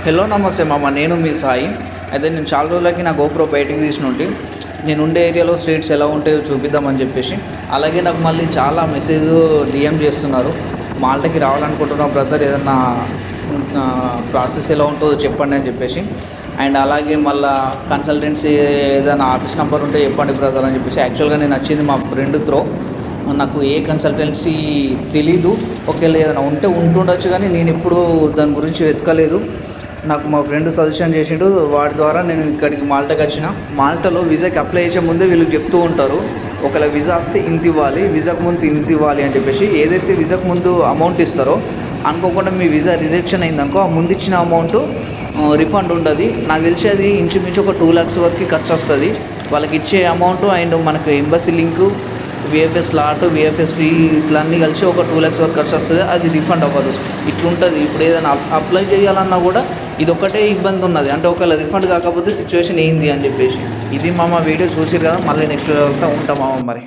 Hello నమస్తే మామ, నేను మీ సాయి. అయితే నేను చాలా రోజులకి నా గోప్రో బయటికి తీసినుంటి. నేను ఉండే ఏరియాలో స్ట్రీట్స్ ఎలా ఉంటాయో చూపిద్దామని చెప్పేసి. అలాగే నాకు మళ్ళీ చాలా మెసేజ్ డిఎం చేస్తున్నారు, మాల్టకి రావాలనుకుంటున్నా బ్రదర్, ఏదన్నా ప్రాసెస్ ఎలా ఉంటుందో చెప్పండి అని చెప్పేసి. అండ్ అలాగే మళ్ళీ కన్సల్టెన్సీ ఏదైనా ఆఫీస్ నెంబర్ ఉంటే చెప్పండి బ్రదర్ అని చెప్పేసి. యాక్చువల్గా నేను వచ్చింది మా ఫ్రెండ్ త్రో, నాకు ఏ కన్సల్టెన్సీ తెలీదు. ఒకవేళ ఏదైనా ఉంటే ఉంటుండొచ్చు, కానీ నేను ఎప్పుడూ దాని గురించి వెతకలేదు. నాకు మా ఫ్రెండ్ సజెషన్ చేసిండు, వాడి ద్వారా నేను ఇక్కడికి మాల్టాకి వచ్చిన. మాల్టాలో వీసాకి అప్లై చేసే ముందే వీళ్ళు చెప్తూ ఉంటారు, ఒకవేళ వీసా వస్తే ఇంత ఇవ్వాలి, వీసాకు ముందు ఇంత ఇవ్వాలి అని చెప్పేసి. ఏదైతే వీసాకు ముందు అమౌంట్ ఇస్తారో, అనుకోకుండా మీ వీసా రిజెక్షన్ అయిందనుకో, ఆ ముందు ఇచ్చిన అమౌంట్ రిఫండ్ ఉండదు. నాకు తెలిసి అది ఇంచుమించు ఒక 2 lakhs వరకు ఖర్చు వస్తుంది వాళ్ళకి ఇచ్చే అమౌంట్. అండ్ మనకు embassy link, VFS lot, VFS fee, ఇట్లా అన్నీ కలిసి ఒక 2 lakhs వరకు ఖర్చు వస్తుంది. అది రిఫండ్ అవ్వదు. ఇట్లుంటుంది. ఇప్పుడు ఏదైనా అప్లై చేయాలన్నా కూడా ఇదొక్కటే ఇబ్బంది ఉన్నది. అంటే ఒకవేళ రిఫండ్ కాకపోతే సిచ్యువేషన్ ఏంది అని చెప్పేసి. ఇది మామ వీడియో చూసిరు కదా, మళ్ళీ నెక్స్ట్ ఉంటాం మామ మరి.